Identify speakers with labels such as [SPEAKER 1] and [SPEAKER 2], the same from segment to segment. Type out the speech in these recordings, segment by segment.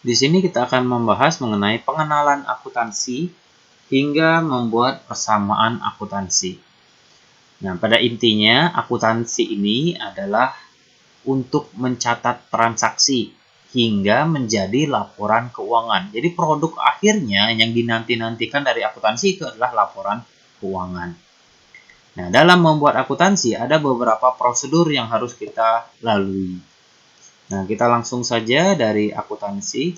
[SPEAKER 1] Di sini kita akan membahas mengenai pengenalan akuntansi hingga membuat persamaan akuntansi. Nah, pada intinya akuntansi ini adalah untuk mencatat transaksi hingga menjadi laporan keuangan. Jadi produk akhirnya yang dinanti-nantikan dari akuntansi itu adalah laporan keuangan. Nah, dalam membuat akuntansi ada beberapa prosedur yang harus kita lalui. Nah, kita langsung saja dari akuntansi.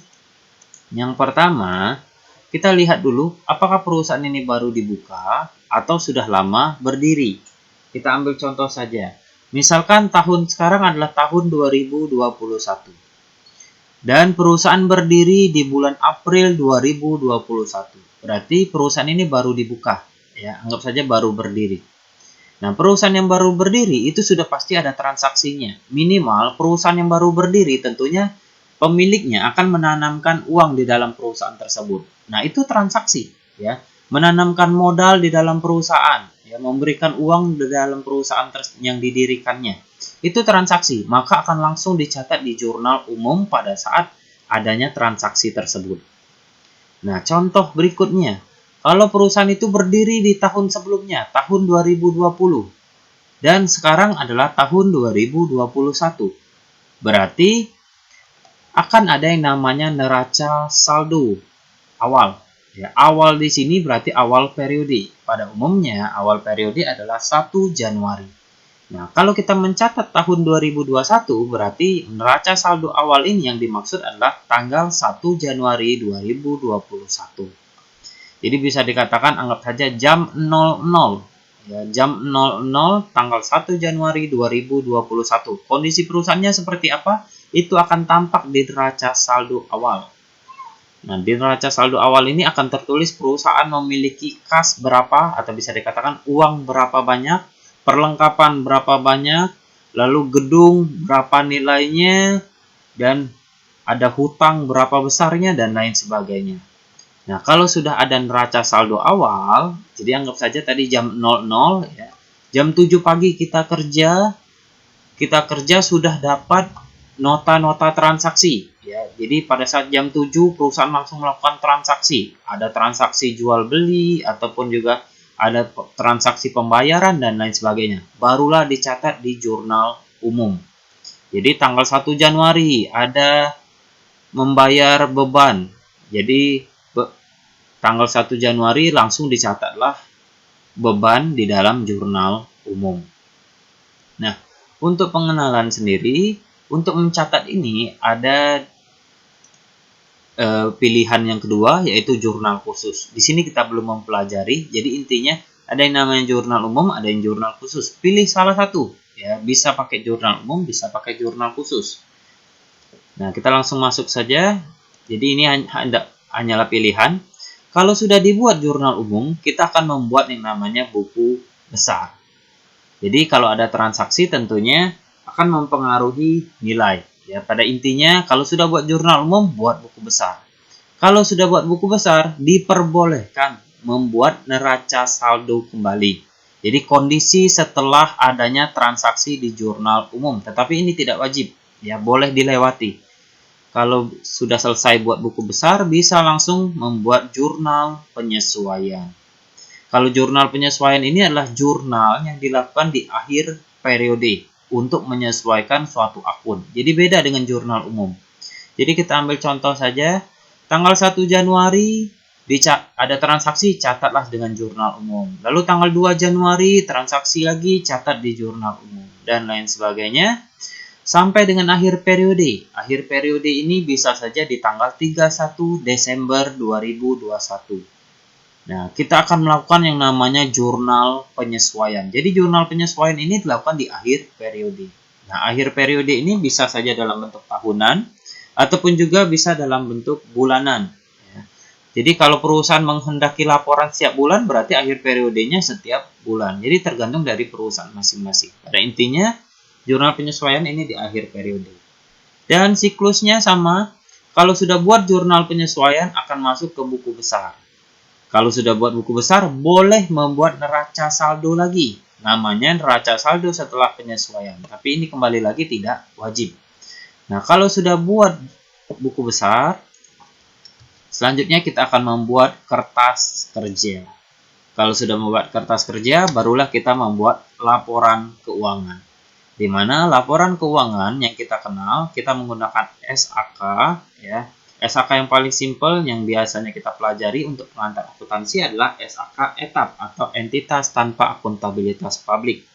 [SPEAKER 1] Yang pertama, kita lihat dulu apakah perusahaan ini baru dibuka atau sudah lama berdiri. Kita ambil contoh saja. Misalkan tahun sekarang adalah tahun 2021. Dan perusahaan berdiri di bulan April 2021. Berarti perusahaan ini baru dibuka. Ya, anggap saja baru berdiri. Nah, perusahaan yang baru berdiri itu sudah pasti ada transaksinya. Minimal perusahaan yang baru berdiri tentunya pemiliknya akan menanamkan uang di dalam perusahaan tersebut. Nah, itu transaksi, ya. Menanamkan modal di dalam perusahaan, ya, memberikan uang di dalam perusahaan yang didirikannya. Itu transaksi, maka akan langsung dicatat di jurnal umum pada saat adanya transaksi tersebut. Nah, contoh berikutnya. Kalau perusahaan itu berdiri di tahun sebelumnya, tahun 2020, dan sekarang adalah tahun 2021. Berarti akan ada yang namanya neraca saldo awal. Ya, awal di sini berarti awal periode. Pada umumnya, awal periode adalah 1 Januari. Nah, kalau kita mencatat tahun 2021, berarti neraca saldo awal ini yang dimaksud adalah tanggal 1 Januari 2021. Jadi bisa dikatakan anggap saja jam 00. Ya, jam 00 tanggal 1 Januari 2021. Kondisi perusahaannya seperti apa? Itu akan tampak di neraca saldo awal. Nah, di neraca saldo awal ini akan tertulis perusahaan memiliki kas berapa, atau bisa dikatakan uang berapa banyak, perlengkapan berapa banyak, lalu gedung berapa nilainya, dan ada hutang berapa besarnya, dan lain sebagainya. Nah, kalau sudah ada neraca saldo awal, jadi anggap saja tadi jam 00, ya, jam 7 pagi kita kerja sudah dapat nota-nota transaksi. Ya, jadi pada saat jam 7 perusahaan langsung melakukan transaksi. Ada transaksi jual beli ataupun juga ada transaksi pembayaran dan lain sebagainya. Barulah dicatat di jurnal umum. Jadi tanggal 1 Januari ada membayar beban. Jadi tanggal 1 Januari langsung dicatatlah beban di dalam jurnal umum. Nah, untuk pengenalan sendiri, untuk mencatat ini ada pilihan yang kedua, yaitu jurnal khusus. Di sini kita belum mempelajari, jadi intinya ada yang namanya jurnal umum, ada yang jurnal khusus. Pilih salah satu, ya, bisa pakai jurnal umum, bisa pakai jurnal khusus. Nah, kita langsung masuk saja. Jadi ini hanyalah pilihan. Kalau sudah dibuat jurnal umum, kita akan membuat yang namanya buku besar. Jadi kalau ada transaksi tentunya akan mempengaruhi nilai. Ya, pada intinya kalau sudah buat jurnal umum, buat buku besar. Kalau sudah buat buku besar, diperbolehkan membuat neraca saldo kembali. Jadi kondisi setelah adanya transaksi di jurnal umum, tetapi ini tidak wajib, ya, boleh dilewati. Kalau sudah selesai buat buku besar, bisa langsung membuat jurnal penyesuaian. Kalau jurnal penyesuaian ini adalah jurnal yang dilakukan di akhir periode untuk menyesuaikan suatu akun. Jadi beda dengan jurnal umum. Jadi kita ambil contoh saja, tanggal 1 Januari ada transaksi, catatlah dengan jurnal umum. Lalu tanggal 2 Januari transaksi lagi, catat di jurnal umum, dan lain sebagainya. Sampai dengan akhir periode. Akhir periode ini bisa saja di tanggal 31 Desember 2021. Nah, kita akan melakukan yang namanya jurnal penyesuaian. Jadi jurnal penyesuaian ini dilakukan di akhir periode. Nah, akhir periode ini bisa saja dalam bentuk tahunan, ataupun juga bisa dalam bentuk bulanan. Ya. Jadi kalau perusahaan menghendaki laporan setiap bulan, berarti akhir periodenya setiap bulan. Jadi tergantung dari perusahaan masing-masing. Pada intinya, jurnal penyesuaian ini di akhir periode. Dan siklusnya sama, kalau sudah buat jurnal penyesuaian akan masuk ke buku besar. Kalau sudah buat buku besar, boleh membuat neraca saldo lagi. Namanya neraca saldo setelah penyesuaian. Tapi ini kembali lagi tidak wajib. Nah, kalau sudah buat buku besar, Selanjutnya kita akan membuat kertas kerja. Kalau sudah membuat kertas kerja, barulah kita membuat laporan keuangan. Di mana laporan keuangan yang kita kenal, kita menggunakan SAK, ya. SAK yang paling simpel yang biasanya kita pelajari untuk pengantar akuntansi adalah SAK etap atau entitas tanpa akuntabilitas publik.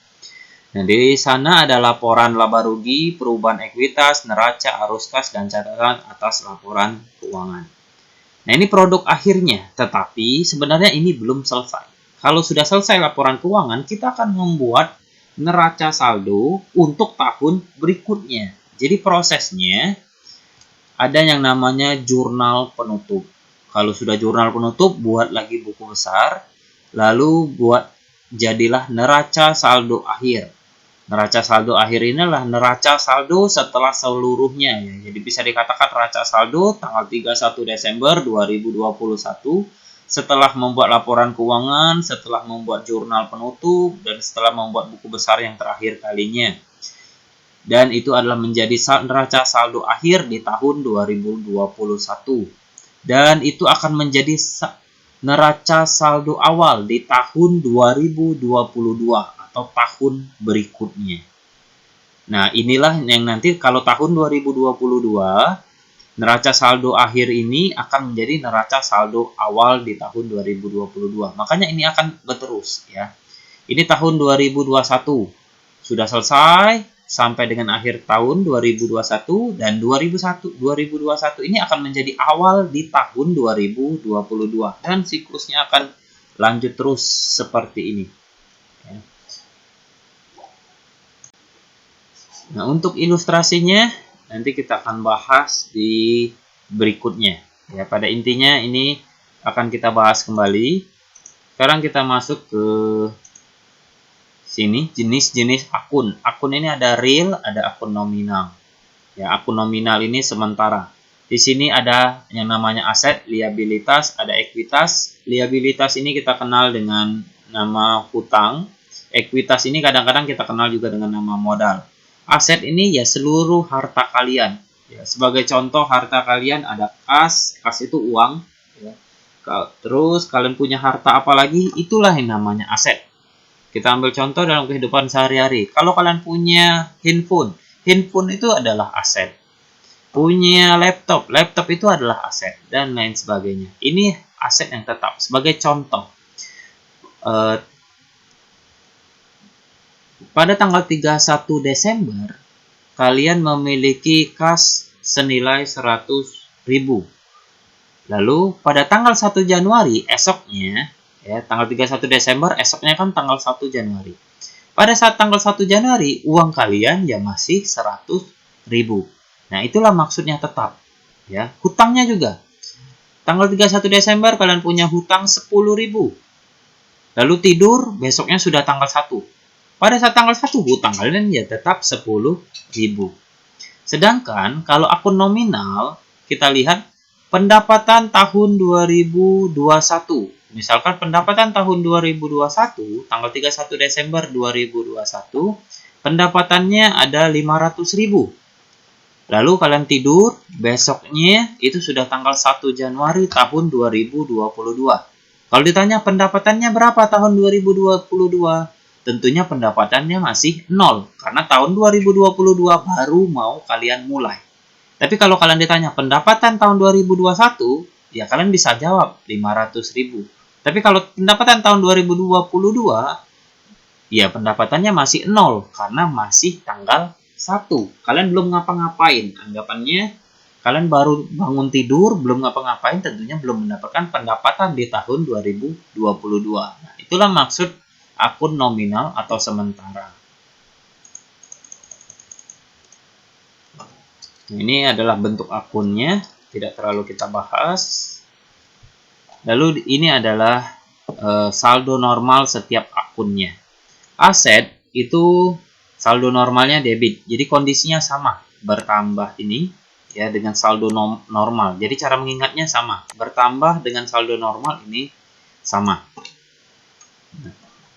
[SPEAKER 1] Nah, di sana ada laporan laba rugi, perubahan ekuitas, neraca, arus kas, dan catatan atas laporan keuangan. Nah, ini produk akhirnya, tetapi sebenarnya ini belum selesai. Kalau sudah selesai laporan keuangan, kita akan membuat neraca saldo untuk tahun berikutnya. Jadi prosesnya ada yang namanya jurnal penutup. Kalau sudah jurnal penutup, buat lagi buku besar, lalu jadilah neraca saldo akhir. Neraca saldo akhir ini adalah neraca saldo setelah seluruhnya, ya. Jadi bisa dikatakan neraca saldo tanggal 31 Desember 2021 setelah membuat laporan keuangan, setelah membuat jurnal penutup, dan setelah membuat buku besar yang terakhir kalinya. Dan itu adalah menjadi neraca saldo akhir di tahun 2021. Dan itu akan menjadi neraca saldo awal di tahun 2022. Atau tahun berikutnya. Nah, inilah yang nanti kalau tahun 2022, neraca saldo akhir ini akan menjadi neraca saldo awal di tahun 2022. Makanya ini akan berterus, ya. Ini tahun 2021 sudah selesai sampai dengan akhir tahun 2021, dan 2021 ini akan menjadi awal di tahun 2022, dan siklusnya akan lanjut terus seperti ini. Nah, untuk ilustrasinya nanti kita akan bahas di berikutnya. Ya, pada intinya ini akan kita bahas kembali. Sekarang kita masuk ke sini, jenis-jenis akun. Akun ini ada real, ada akun nominal. Ya, akun nominal ini sementara. Di sini ada yang namanya aset, liabilitas, ada ekuitas. Liabilitas ini kita kenal dengan nama hutang. Ekuitas ini kadang-kadang kita kenal juga dengan nama modal. Aset ini ya seluruh harta kalian. Ya, sebagai contoh harta kalian ada kas itu uang. Ya. Terus kalian punya harta apa lagi? Itulah yang namanya aset. Kita ambil contoh dalam kehidupan sehari-hari. Kalau kalian punya handphone itu adalah aset. Punya laptop itu adalah aset, dan lain sebagainya. Ini aset yang tetap. Sebagai contoh, pada tanggal 31 Desember, kalian memiliki kas senilai 100.000. Lalu, pada tanggal 1 Januari, esoknya, ya, tanggal 31 Desember, esoknya kan tanggal 1 Januari. Pada saat tanggal 1 Januari, uang kalian ya masih 100.000. Nah, itulah maksudnya tetap. Ya, hutangnya juga. Tanggal 31 Desember, kalian punya hutang 10.000. Lalu tidur, besoknya sudah tanggal 1. Pada saat tanggal 1, hutang kalian ya tetap 10.000. Sedangkan kalau akun nominal, kita lihat pendapatan tahun 2021. Misalkan pendapatan tahun 2021, tanggal 31 Desember 2021, pendapatannya ada 500.000. Lalu kalian tidur, besoknya itu sudah tanggal 1 Januari tahun 2022. Kalau ditanya pendapatannya berapa tahun 2022? Tentunya pendapatannya masih 0, karena tahun 2022 baru mau kalian mulai. Tapi kalau kalian ditanya pendapatan tahun 2021, ya kalian bisa jawab 500.000. Tapi kalau pendapatan tahun 2022, ya pendapatannya masih 0, karena masih tanggal 1. Kalian belum ngapa-ngapain. Anggapannya, kalian baru bangun tidur, belum ngapa-ngapain, tentunya belum mendapatkan pendapatan di tahun 2022. Nah, itulah maksud akun nominal atau sementara. Ini adalah bentuk akunnya, tidak terlalu kita bahas. Lalu ini adalah saldo normal setiap akunnya. Aset itu saldo normalnya debit, jadi kondisinya sama, bertambah ini ya dengan saldo normal. Jadi cara mengingatnya sama, bertambah dengan saldo normal ini sama.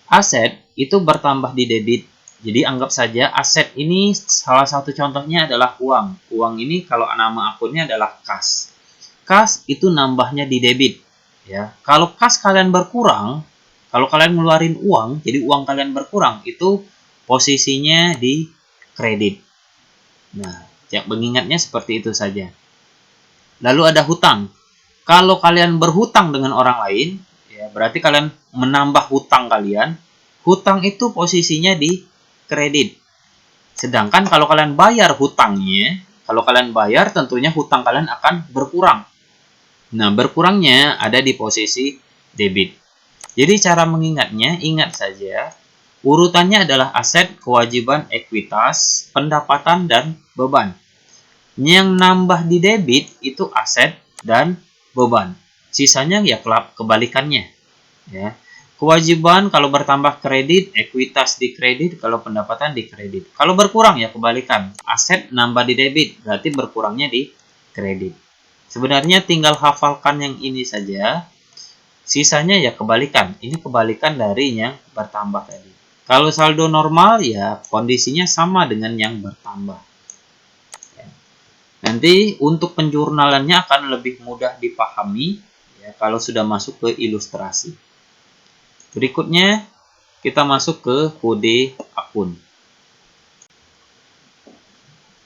[SPEAKER 1] Aset itu bertambah di debit. Jadi anggap saja aset ini salah satu contohnya adalah uang. Uang ini kalau nama akunnya adalah kas. kas itu nambahnya di debit. Ya, kalau kas kalian berkurang, kalau kalian ngeluarin uang, jadi uang kalian berkurang, itu posisinya di kredit. Nah, yang mengingatnya seperti itu saja. Lalu ada hutang. Kalau kalian berhutang dengan orang lain, ya berarti kalian menambah hutang kalian. Hutang itu posisinya di kredit. Sedangkan kalau kalian bayar hutangnya, kalau kalian bayar tentunya hutang kalian akan berkurang. Nah, berkurangnya ada di posisi debit. Jadi cara mengingatnya, ingat saja, urutannya adalah aset, kewajiban, ekuitas, pendapatan, dan beban. Yang nambah di debit itu aset dan beban. Sisanya ya kebalikannya. Ya. Kewajiban kalau bertambah kredit, ekuitas di kredit, kalau pendapatan di kredit. Kalau berkurang ya kebalikan. Aset nambah di debit, berarti berkurangnya di kredit. Sebenarnya tinggal hafalkan yang ini saja. Sisanya ya kebalikan. Ini kebalikan dari yang bertambah tadi. Kalau saldo normal ya kondisinya sama dengan yang bertambah. Nanti untuk penjurnalannya akan lebih mudah dipahami ya, kalau sudah masuk ke ilustrasi. Berikutnya kita masuk ke kode akun.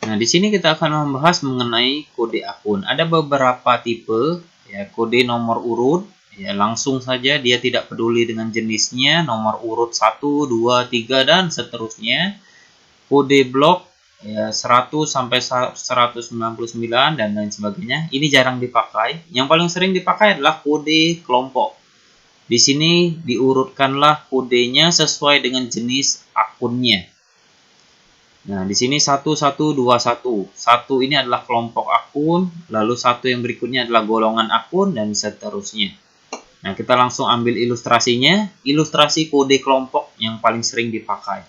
[SPEAKER 1] Nah, di sini kita akan membahas mengenai kode akun. Ada beberapa tipe ya, kode nomor urut ya, langsung saja dia tidak peduli dengan jenisnya, nomor urut 1, 2, 3 dan seterusnya. Kode blok ya 100 sampai 199 dan lain sebagainya. Ini jarang dipakai. Yang paling sering dipakai adalah kode kelompok. Di sini diurutkanlah kodenya sesuai dengan jenis akunnya. Nah, di sini 1121. 1 ini adalah kelompok akun, lalu 1 yang berikutnya adalah golongan akun dan seterusnya. Nah, kita langsung ambil ilustrasinya. Ilustrasi kode kelompok yang paling sering dipakai.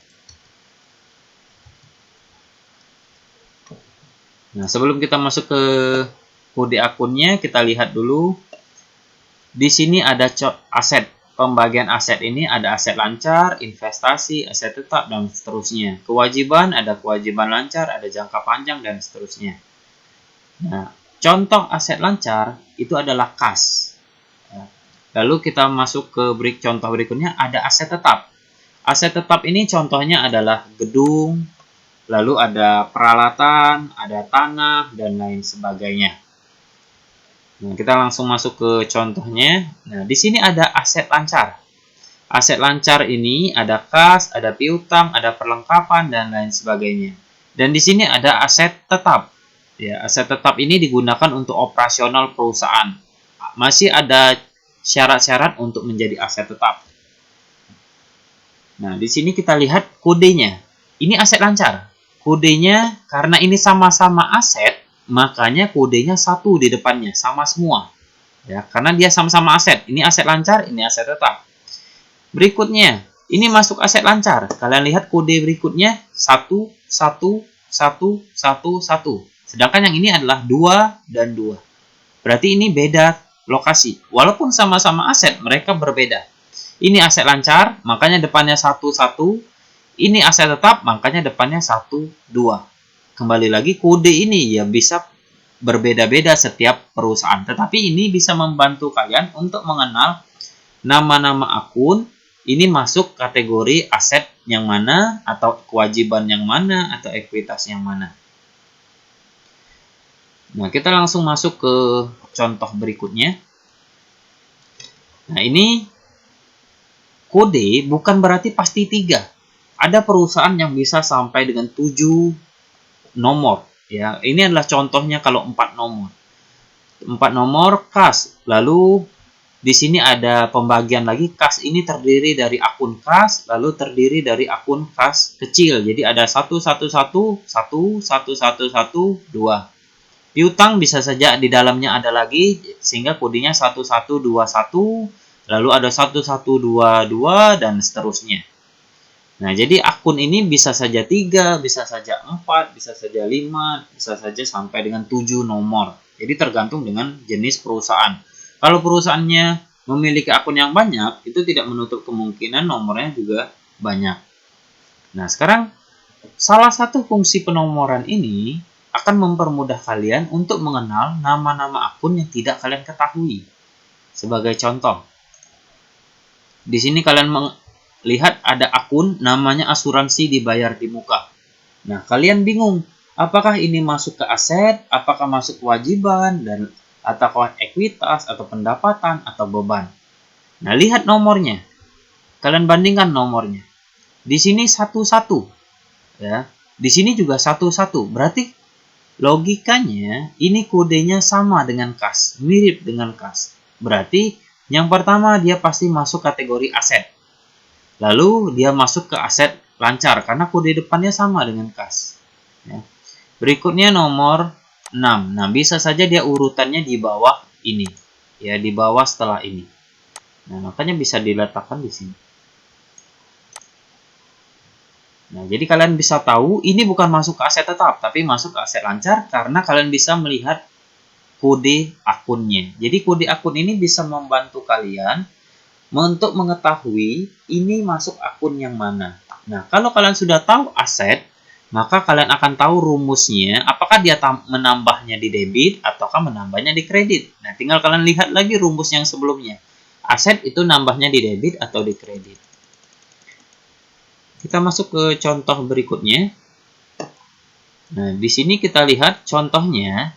[SPEAKER 1] Nah, sebelum kita masuk ke kode akunnya, kita lihat dulu. Di sini ada aset. Pembagian aset ini ada aset lancar, investasi, aset tetap, dan seterusnya. Kewajiban, ada kewajiban lancar, ada jangka panjang, dan seterusnya. Nah, contoh aset lancar itu adalah kas. Lalu kita masuk ke contoh berikutnya, ada aset tetap. Aset tetap ini contohnya adalah gedung, lalu ada peralatan, ada tanah, dan lain sebagainya. Nah, kita langsung masuk ke contohnya. Nah, di sini ada aset lancar. Aset lancar ini ada kas, ada piutang, ada perlengkapan, dan lain sebagainya. Dan di sini ada aset tetap. Ya, aset tetap ini digunakan untuk operasional perusahaan. Masih ada syarat-syarat untuk menjadi aset tetap. Nah, di sini kita lihat kodenya. Ini aset lancar. Kodenya karena ini sama-sama aset, makanya kodenya 1 di depannya, sama semua. Ya, karena dia sama-sama aset. Ini aset lancar, ini aset tetap. Berikutnya, ini masuk aset lancar. Kalian lihat kode berikutnya 1, 1, 1, 1, 1. Sedangkan yang ini adalah 2 dan 2. Berarti ini beda lokasi. Walaupun sama-sama aset, mereka berbeda. Ini aset lancar, makanya depannya 1, 1. Ini aset tetap, makanya depannya 1, 2. Kembali lagi, kode ini ya bisa berbeda-beda setiap perusahaan. Tetapi ini bisa membantu kalian untuk mengenal nama-nama akun. Ini masuk kategori aset yang mana, atau kewajiban yang mana, atau ekuitas yang mana. Nah, kita langsung masuk ke contoh berikutnya. Nah, ini kode bukan berarti pasti 3. Ada perusahaan yang bisa sampai dengan 7 nomor. Ya, ini adalah contohnya kalau 4 nomor. 4 nomor kas. Lalu di sini ada pembagian lagi. Kas ini terdiri dari akun kas, lalu terdiri dari akun kas kecil. Jadi ada 111, 1, 111, 2. Piutang bisa saja di dalamnya ada lagi, sehingga kodenya 1121, lalu ada 1122 dan seterusnya. Nah, jadi akun ini bisa saja 3, bisa saja 4, bisa saja 5, bisa saja sampai dengan 7 nomor. Jadi tergantung dengan jenis perusahaan. Kalau perusahaannya memiliki akun yang banyak, itu tidak menutup kemungkinan nomornya juga banyak. Nah, sekarang salah satu fungsi penomoran ini akan mempermudah kalian untuk mengenal nama-nama akun yang tidak kalian ketahui. Sebagai contoh, di sini kalian melihat ada akun namanya asuransi dibayar di muka. Nah, kalian bingung, apakah ini masuk ke aset, apakah masuk kewajiban, dan atau ekuitas, atau pendapatan, atau beban. Nah, lihat nomornya. Kalian bandingkan nomornya. Di sini 11, ya. Di sini juga 11. Berarti logikanya ini kodenya sama dengan kas, mirip dengan kas. Berarti yang pertama dia pasti masuk kategori aset. Lalu dia masuk ke aset lancar karena kode depannya sama dengan kas. Ya. Berikutnya nomor 6. Nah, bisa saja dia urutannya di bawah ini. Ya, di bawah setelah ini. Nah, makanya bisa diletakkan di sini. Nah, jadi kalian bisa tahu ini bukan masuk ke aset tetap, tapi masuk ke aset lancar karena kalian bisa melihat kode akunnya. Jadi kode akun ini bisa membantu kalian untuk mengetahui ini masuk akun yang mana. Nah, kalau kalian sudah tahu aset, maka kalian akan tahu rumusnya, apakah dia menambahnya di debit ataukah menambahnya di kredit. Nah, tinggal kalian lihat lagi rumus yang sebelumnya. Aset itu nambahnya di debit atau di kredit. Kita masuk ke contoh berikutnya. Nah, di sini kita lihat contohnya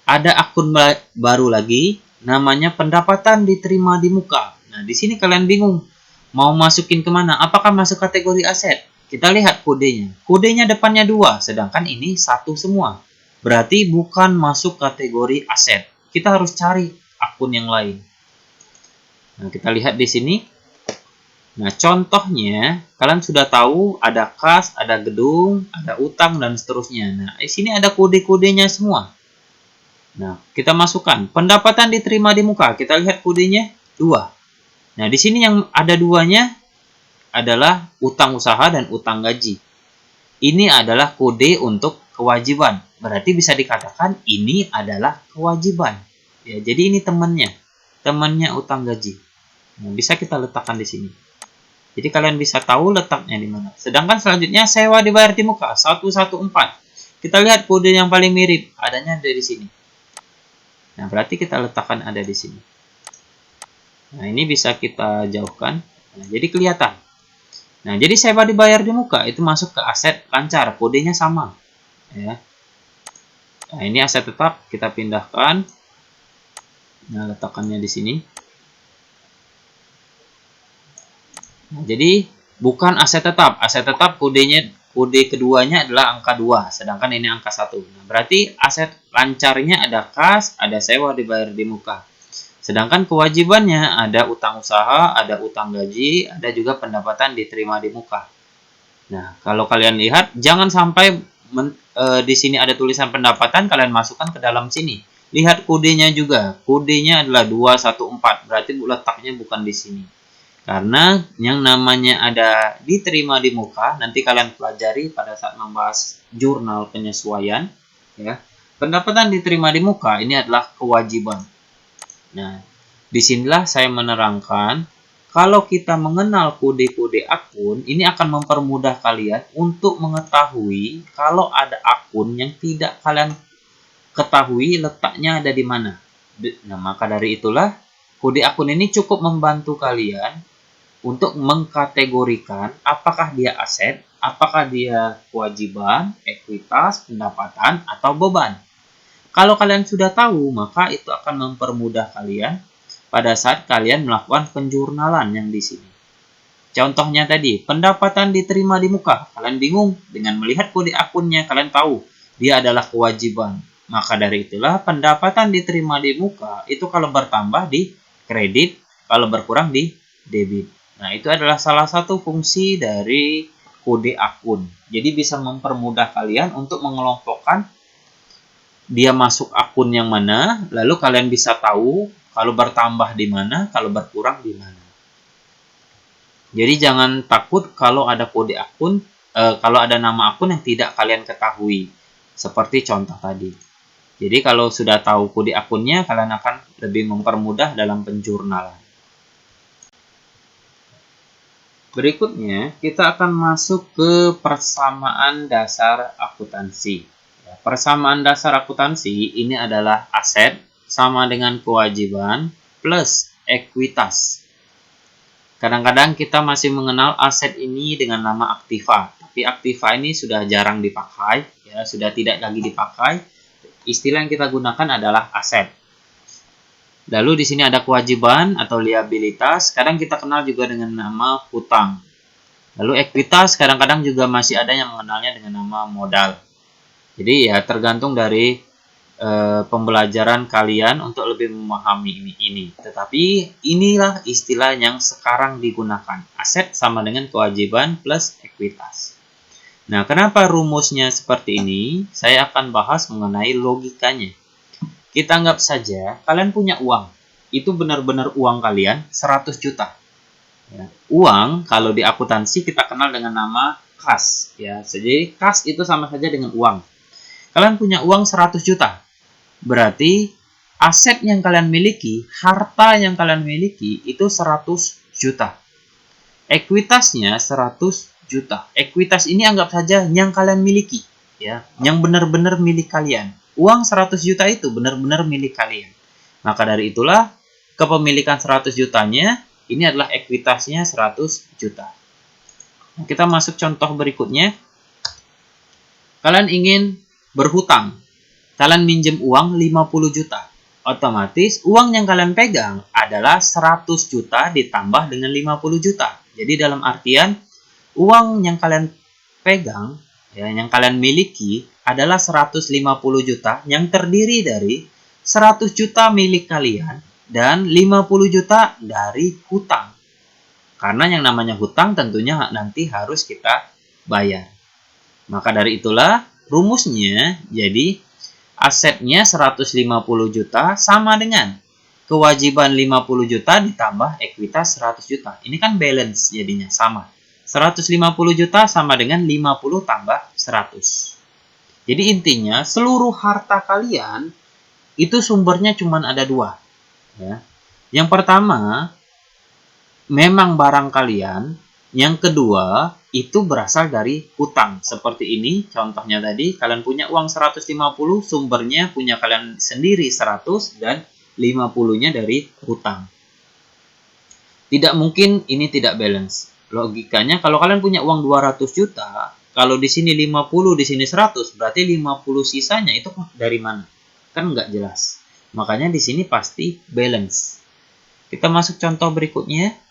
[SPEAKER 1] ada akun baru lagi namanya pendapatan diterima di muka. Nah, di sini kalian bingung mau masukin kemana? Apakah masuk kategori aset? Kita lihat kodenya. Kodenya depannya 2, sedangkan ini 1 semua. Berarti bukan masuk kategori aset. Kita harus cari akun yang lain. Nah, kita lihat di sini. Nah, contohnya, kalian sudah tahu ada kas, ada gedung, ada utang, dan seterusnya. Nah, di sini ada kode-kodenya semua. Nah, kita masukkan. Pendapatan diterima di muka. Kita lihat kodenya 2. Nah, di sini yang ada 2-nya adalah utang usaha dan utang gaji. Ini adalah kode untuk kewajiban. Berarti bisa dikatakan ini adalah kewajiban. Ya, jadi ini temannya. Temannya utang gaji. Nah, bisa kita letakkan di sini. Jadi kalian bisa tahu letaknya di mana. Sedangkan selanjutnya sewa dibayar di muka 114. Kita lihat kode yang paling mirip, adanya ada di sini. Nah, berarti kita letakkan ada di sini. Nah, ini bisa kita jauhkan. Nah, jadi kelihatan. Nah, jadi sewa dibayar di muka itu masuk ke aset lancar, kodenya sama. Ya. Nah, ini aset tetap kita pindahkan. Nah, letakkannya di sini. Nah, jadi bukan aset tetap. Aset tetap kode keduanya adalah angka 2, sedangkan ini angka 1. Nah, berarti aset lancarnya ada kas, ada sewa dibayar di muka. Sedangkan kewajibannya ada utang usaha, ada utang gaji, ada juga pendapatan diterima di muka. Nah, kalau kalian lihat jangan sampai di sini ada tulisan pendapatan kalian masukkan ke dalam sini. Lihat kodenya juga. Kodenya adalah 214. Berarti letaknya bukan di sini. Karena yang namanya ada diterima di muka, nanti kalian pelajari pada saat membahas jurnal penyesuaian. Ya. Pendapatan diterima di muka ini adalah kewajiban. Nah, disinilah saya menerangkan, kalau kita mengenal kode-kode akun, ini akan mempermudah kalian untuk mengetahui kalau ada akun yang tidak kalian ketahui letaknya ada di mana. Nah, maka dari itulah, kode akun ini cukup membantu kalian untuk mengkategorikan apakah dia aset, apakah dia kewajiban, ekuitas, pendapatan, atau beban. Kalau kalian sudah tahu, maka itu akan mempermudah kalian pada saat kalian melakukan penjurnalan yang di sini. Contohnya tadi, pendapatan diterima di muka. Kalian bingung dengan melihat kode akunnya, kalian tahu dia adalah kewajiban. Maka dari itulah pendapatan diterima di muka itu kalau bertambah di kredit, kalau berkurang di debit. Nah, itu adalah salah satu fungsi dari kode akun. Jadi bisa mempermudah kalian untuk mengelompokkan dia masuk akun yang mana, lalu kalian bisa tahu kalau bertambah di mana, kalau berkurang di mana. Jadi jangan takut kalau ada kode akun, kalau ada nama akun yang tidak kalian ketahui. Seperti contoh tadi. Jadi kalau sudah tahu kode akunnya, kalian akan lebih mempermudah dalam penjurnalan. Berikutnya, kita akan masuk ke persamaan dasar akuntansi. persamaan dasar akuntansi ini adalah aset sama dengan kewajiban plus ekuitas. Kadang-kadang kita masih mengenal aset ini dengan nama aktiva, tapi aktiva ini sudah jarang dipakai, ya, sudah tidak lagi dipakai. Istilah yang kita gunakan adalah aset. Lalu di sini ada kewajiban atau liabilitas, kadang kita kenal juga dengan nama hutang. Lalu ekuitas kadang-kadang juga masih ada yang mengenalnya dengan nama modal. Jadi ya tergantung dari pembelajaran kalian untuk lebih memahami ini. Tetapi inilah istilah yang sekarang digunakan. Aset sama dengan kewajiban plus ekuitas. Nah, kenapa rumusnya seperti ini? Saya akan bahas mengenai logikanya. Kita anggap saja kalian punya uang. Itu benar-benar uang kalian 100 juta. Ya. Uang kalau di akuntansi kita kenal dengan nama kas. Ya. Jadi kas itu sama saja dengan uang. Kalian punya uang 100 juta. Berarti aset yang kalian miliki, harta yang kalian miliki itu 100 juta. Ekuitasnya 100 juta. Ekuitas ini anggap saja yang kalian miliki, ya, yang benar-benar milik kalian. Uang 100 juta itu benar-benar milik kalian. Maka dari itulah kepemilikan 100 jutanya ini adalah ekuitasnya 100 juta. Nah, kita masuk contoh berikutnya. Kalian ingin berhutang. Kalian minjem uang 50 juta. Otomatis uang yang kalian pegang adalah 100 juta ditambah dengan 50 juta. Jadi dalam artian uang yang kalian pegang, ya, yang kalian miliki adalah 150 juta yang terdiri dari 100 juta milik kalian dan 50 juta dari hutang. Karena yang namanya hutang tentunya nanti harus kita bayar. Maka dari itulah rumusnya jadi asetnya 150 juta sama dengan kewajiban 50 juta ditambah ekuitas 100 juta. Ini kan balance jadinya sama. 150 juta sama dengan 50 tambah 100. Jadi intinya seluruh harta kalian itu sumbernya cuma ada dua. Ya. Yang pertama memang barang kalian. Yang kedua, itu berasal dari hutang. Seperti ini, contohnya tadi, kalian punya uang 150, sumbernya punya kalian sendiri 100, dan 50-nya dari hutang. Tidak mungkin ini tidak balance. Logikanya, kalau kalian punya uang 200 juta, kalau di sini 50, di sini 100, berarti 50 sisanya itu dari mana? Kan nggak jelas. Makanya di sini pasti balance. Kita masuk contoh berikutnya.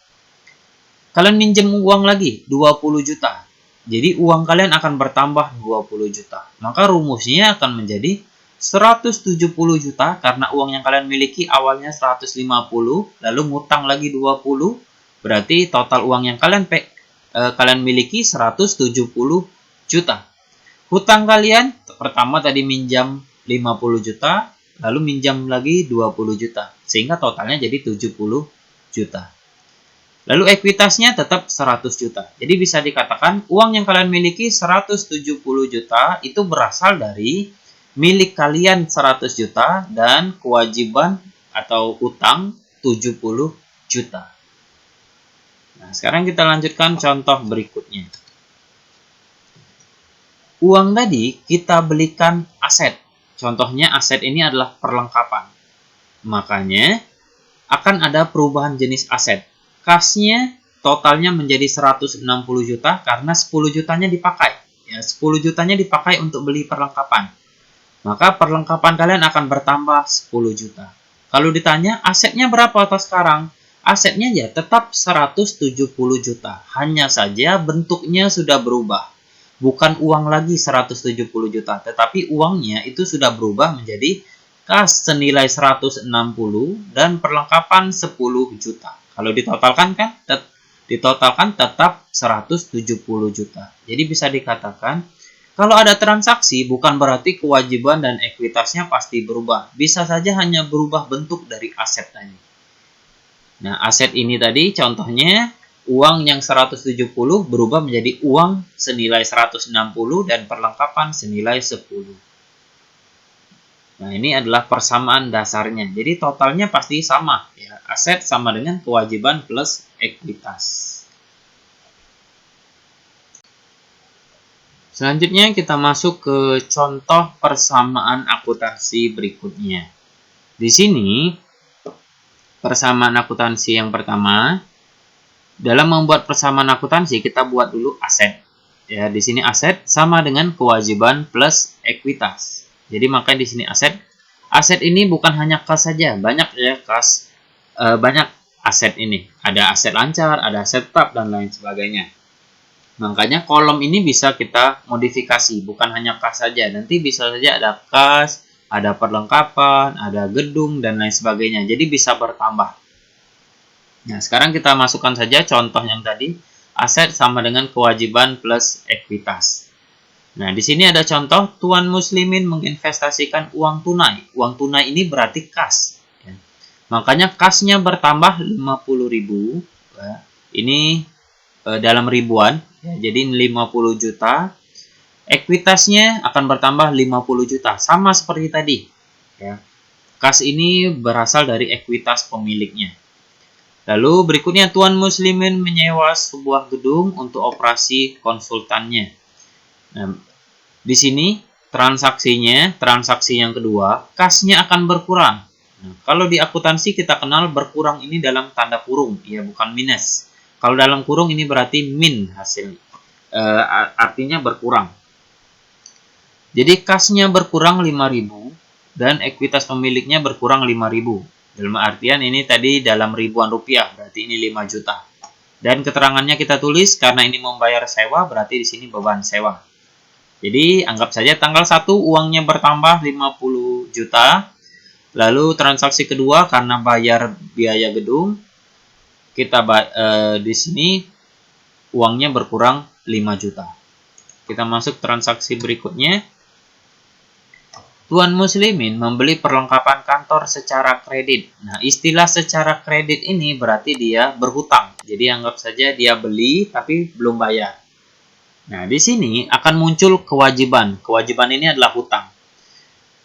[SPEAKER 1] Kalian minjem uang lagi 20 juta. Jadi uang kalian akan bertambah 20 juta. Maka rumusnya akan menjadi 170 juta karena uang yang kalian miliki awalnya 150 lalu ngutang lagi 20. Berarti total uang yang kalian miliki 170 juta. Hutang kalian pertama tadi minjam 50 juta, lalu minjam lagi 20 juta. Sehingga totalnya jadi 70 juta. Lalu ekuitasnya tetap 100 juta. Jadi bisa dikatakan uang yang kalian miliki 170 juta itu berasal dari milik kalian 100 juta dan kewajiban atau utang 70 juta. Nah, sekarang kita lanjutkan contoh berikutnya. Uang tadi kita belikan aset. Contohnya aset ini adalah perlengkapan. Makanya akan ada perubahan jenis aset. Kasnya totalnya menjadi 160 juta karena 10 jutanya dipakai. Ya, 10 jutanya dipakai untuk beli perlengkapan. Maka perlengkapan kalian akan bertambah 10 juta. Kalau ditanya asetnya berapa atau sekarang? Asetnya ya tetap 170 juta. Hanya saja bentuknya sudah berubah. Bukan uang lagi 170 juta. Tetapi uangnya itu sudah berubah menjadi kas senilai 160 dan perlengkapan 10 juta. Kalau ditotalkan tetap 170 juta. Jadi bisa dikatakan kalau ada transaksi bukan berarti kewajiban dan ekuitasnya pasti berubah. Bisa saja hanya berubah bentuk dari aset tadi. Nah, aset ini tadi contohnya uang yang 170 berubah menjadi uang senilai 160 dan perlengkapan senilai 10. Nah, ini adalah persamaan dasarnya. Jadi totalnya pasti sama, ya. Aset sama dengan kewajiban plus ekuitas. Selanjutnya kita masuk ke contoh persamaan akuntansi berikutnya. Di sini persamaan akuntansi yang pertama, dalam membuat persamaan akuntansi kita buat dulu aset. Ya, di sini aset sama dengan kewajiban plus ekuitas. Jadi makanya di sini aset. Aset ini bukan hanya kas saja, banyak ya kas, banyak aset ini. Ada aset lancar, ada aset tetap dan lain sebagainya. Makanya kolom ini bisa kita modifikasi, bukan hanya kas saja. Nanti bisa saja ada kas, ada perlengkapan, ada gedung, dan lain sebagainya. Jadi bisa bertambah. Nah, sekarang kita masukkan saja contoh yang tadi. Aset sama dengan kewajiban plus ekuitas. Nah, di sini ada contoh, Tuan Muslimin menginvestasikan uang tunai. Uang tunai ini berarti kas. Makanya kasnya bertambah 50.000. Ini dalam ribuan, ya, jadi 50 juta. Ekuitasnya akan bertambah 50 juta, sama seperti tadi. Ya. Kas ini berasal dari ekuitas pemiliknya. Lalu berikutnya Tuan Muslimin menyewa sebuah gedung untuk operasi konsultannya. Nah, di sini transaksi yang kedua, kasnya akan berkurang. Nah, kalau di akuntansi kita kenal berkurang ini dalam tanda kurung, ya bukan minus. Kalau dalam kurung ini berarti min hasil, artinya berkurang. Jadi kasnya berkurang 5.000 dan ekuitas pemiliknya berkurang 5.000. Dalam artian ini tadi dalam ribuan rupiah, berarti ini 5 juta. Dan keterangannya kita tulis karena ini membayar sewa, berarti di sini beban sewa. Jadi anggap saja tanggal 1 uangnya bertambah 50 juta. Lalu transaksi kedua karena bayar biaya gedung, kita di sini uangnya berkurang 5 juta. Kita masuk transaksi berikutnya. Tuan Muslimin membeli perlengkapan kantor secara kredit. Nah, istilah secara kredit ini berarti dia berhutang. Jadi anggap saja dia beli tapi belum bayar. Nah, di sini akan muncul kewajiban. Kewajiban ini adalah hutang.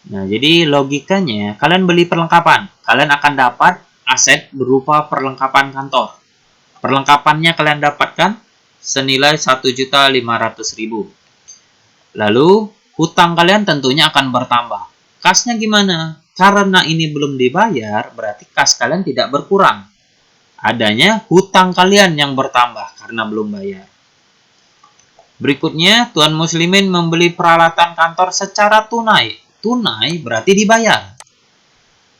[SPEAKER 1] Nah, jadi logikanya kalian beli perlengkapan, kalian akan dapat aset berupa perlengkapan kantor. Perlengkapannya kalian dapatkan senilai 1.500.000. Lalu hutang kalian tentunya akan bertambah. Kasnya gimana? Karena ini belum dibayar, berarti kas kalian tidak berkurang. Adanya hutang kalian yang bertambah karena belum bayar. Berikutnya, Tuan Muslimin membeli peralatan kantor secara tunai. Tunai berarti dibayar.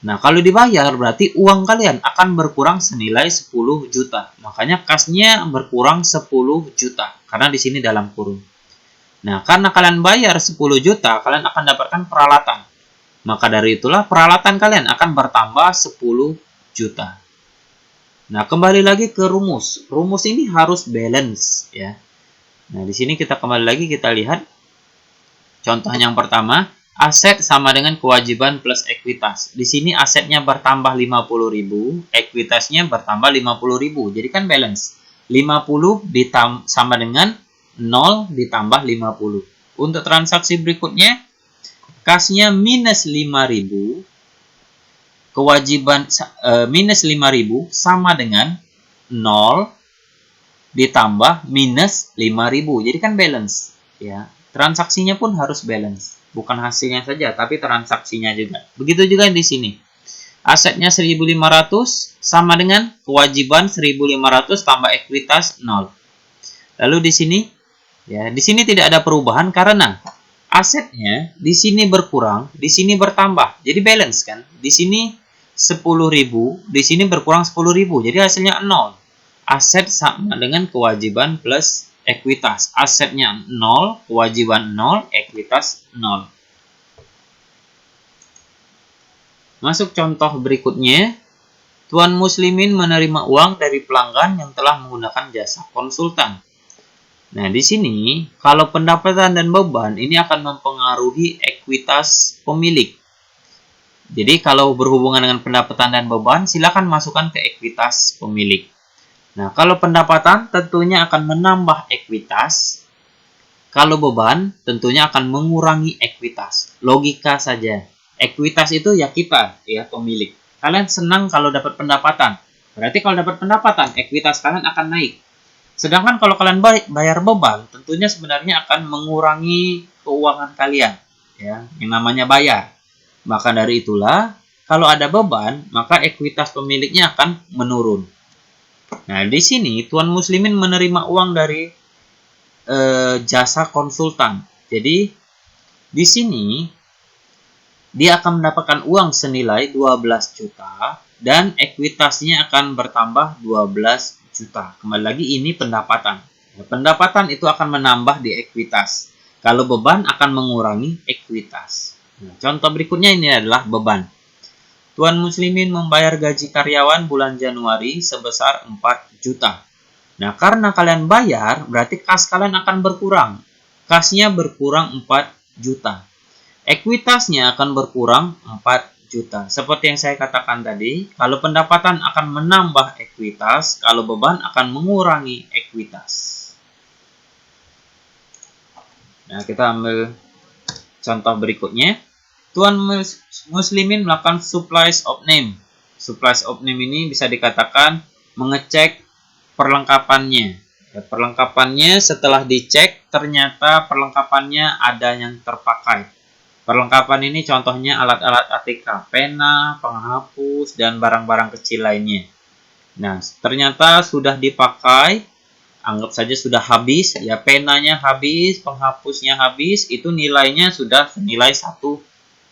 [SPEAKER 1] Nah, kalau dibayar berarti uang kalian akan berkurang senilai 10 juta. Makanya kasnya berkurang 10 juta. Karena di sini dalam kurung. Nah, karena kalian bayar 10 juta, kalian akan dapatkan peralatan. Maka dari itulah peralatan kalian akan bertambah 10 juta. Nah, kembali lagi ke rumus. Rumus ini harus balance, ya. Nah, di sini kita kembali lagi kita lihat contoh yang pertama, aset sama dengan kewajiban plus ekuitas. Di sini asetnya bertambah 50.000, ekuitasnya bertambah 50.000. Jadi kan balance. 50 sama dengan 0 ditambah 50. Untuk transaksi berikutnya, kasnya minus 5.000, kewajiban minus 5.000 sama dengan 0 ditambah minus 5.000. Jadi kan balance, ya. Transaksinya pun harus balance, bukan hasilnya saja tapi transaksinya juga. Begitu juga di sini. Asetnya 1.500 sama dengan kewajiban 1.500 tambah ekuitas 0. Lalu di sini, ya, di sini tidak ada perubahan karena asetnya di sini berkurang, di sini bertambah. Jadi balance kan? Di sini 10.000, di sini berkurang 10.000. Jadi hasilnya 0. Aset sama dengan kewajiban plus ekuitas. Asetnya 0, kewajiban 0, ekuitas 0. Masuk contoh berikutnya. Tuan Muslimin menerima uang dari pelanggan yang telah menggunakan jasa konsultan. Nah, di sini kalau pendapatan dan beban ini akan mempengaruhi ekuitas pemilik. Jadi kalau berhubungan dengan pendapatan dan beban, silakan masukkan ke ekuitas pemilik. Nah, kalau pendapatan tentunya akan menambah ekuitas. Kalau beban tentunya akan mengurangi ekuitas. Logika saja. Ekuitas itu ya kita, ya pemilik. Kalian senang kalau dapat pendapatan. Berarti kalau dapat pendapatan, ekuitas kalian akan naik. Sedangkan kalau kalian bayar beban, tentunya sebenarnya akan mengurangi keuangan kalian, ya, yang namanya bayar. Maka dari itulah, kalau ada beban, maka ekuitas pemiliknya akan menurun. Nah, di sini Tuan Muslimin menerima uang dari jasa konsultan. Jadi, di sini dia akan mendapatkan uang senilai 12 juta dan ekuitasnya akan bertambah 12 juta. Kembali lagi ini pendapatan. Ya, pendapatan itu akan menambah di ekuitas. Kalau beban akan mengurangi ekuitas. Nah, contoh berikutnya ini adalah beban. Tuan Muslimin membayar gaji karyawan bulan Januari sebesar 4 juta. Nah, karena kalian bayar, berarti kas kalian akan berkurang. Kasnya berkurang 4 juta. Ekuitasnya akan berkurang 4 juta. Seperti yang saya katakan tadi, kalau pendapatan akan menambah ekuitas, kalau beban akan mengurangi ekuitas. Nah, kita ambil contoh berikutnya. Tuan Muslimin melakukan supplies of name. Supplies of name ini bisa dikatakan mengecek perlengkapannya. Ya, perlengkapannya setelah dicek, ternyata perlengkapannya ada yang terpakai. Perlengkapan ini contohnya alat-alat ATK, pena, penghapus, dan barang-barang kecil lainnya. Nah, ternyata sudah dipakai, anggap saja sudah habis, ya penanya habis, penghapusnya habis, itu nilainya sudah senilai 1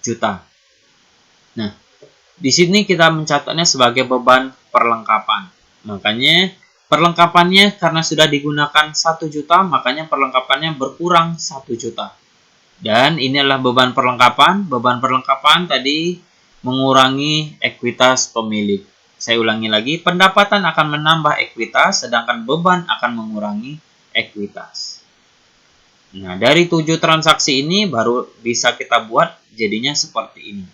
[SPEAKER 1] juta. Nah, di sini kita mencatatnya sebagai beban perlengkapan. Makanya perlengkapannya karena sudah digunakan 1 juta, makanya perlengkapannya berkurang 1 juta. Dan ini adalah beban perlengkapan. Beban perlengkapan tadi mengurangi ekuitas pemilik. Saya ulangi lagi, pendapatan akan menambah ekuitas, sedangkan beban akan mengurangi ekuitas. Nah, dari 7 transaksi ini baru bisa kita buat jadinya seperti ini.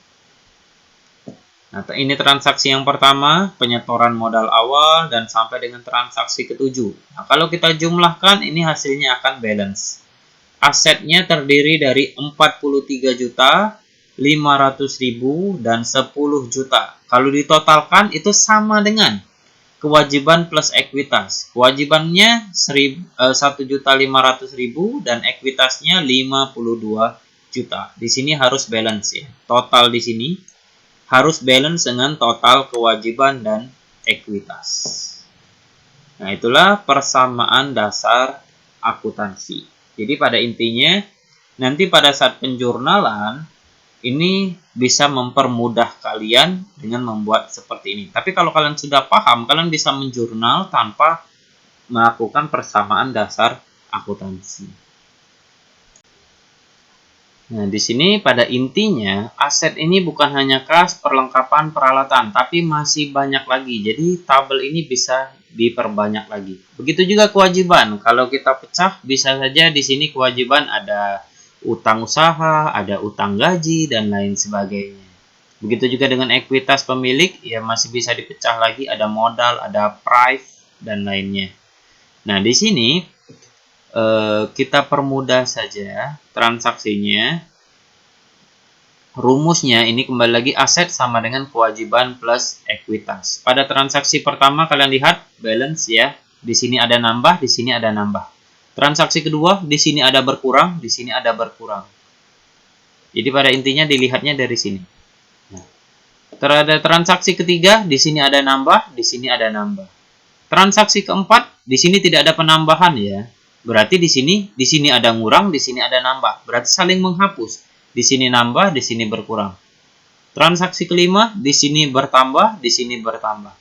[SPEAKER 1] Nah, ini transaksi yang pertama, penyetoran modal awal, dan sampai dengan transaksi ke-7. Nah, kalau kita jumlahkan, ini hasilnya akan balance. Asetnya terdiri dari 43 juta, 500 ribu, dan 10 juta. Kalau ditotalkan itu sama dengan kewajiban plus ekuitas. Kewajibannya 1.500.000 dan ekuitasnya 52 juta. Di sini harus balance ya. Total di sini harus balance dengan total kewajiban dan ekuitas. Nah, itulah persamaan dasar akuntansi. Jadi pada intinya, nanti pada saat penjurnalan, ini bisa mempermudah kalian dengan membuat seperti ini. Tapi kalau kalian sudah paham, kalian bisa menjurnal tanpa melakukan persamaan dasar akuntansi. Nah, di sini pada intinya, aset ini bukan hanya kas, perlengkapan, peralatan, tapi masih banyak lagi. Jadi, tabel ini bisa diperbanyak lagi. Begitu juga kewajiban. Kalau kita pecah, bisa saja di sini kewajiban ada utang usaha, ada utang gaji, dan lain sebagainya. Begitu juga dengan ekuitas pemilik, ya masih bisa dipecah lagi, ada modal, ada price, dan lainnya. Nah, di sini kita permudah saja transaksinya. Rumusnya ini kembali lagi aset sama dengan kewajiban plus ekuitas. Pada transaksi pertama kalian lihat balance ya. Di sini ada nambah, di sini ada nambah. Transaksi kedua di sini ada berkurang, di sini ada berkurang. Jadi pada intinya dilihatnya dari sini. Nah, terhadap transaksi ketiga di sini ada nambah, di sini ada nambah. Transaksi keempat di sini tidak ada penambahan ya. Berarti di sini ada ngurang, di sini ada nambah. Berarti saling menghapus. Di sini nambah, di sini berkurang. Transaksi kelima, di sini bertambah, di sini bertambah.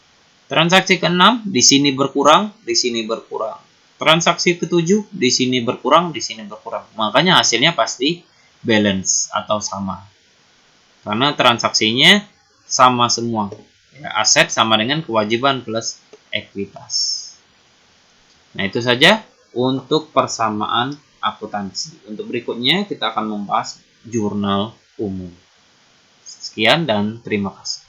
[SPEAKER 1] Transaksi keenam, di sini berkurang, di sini berkurang. Transaksi ketujuh, di sini berkurang, di sini berkurang. Makanya hasilnya pasti balance atau sama. Karena transaksinya sama semua. Ya, aset sama dengan kewajiban plus ekuitas. Nah, itu saja untuk persamaan akuntansi. Untuk berikutnya kita akan membahas jurnal umum. Sekian dan terima kasih.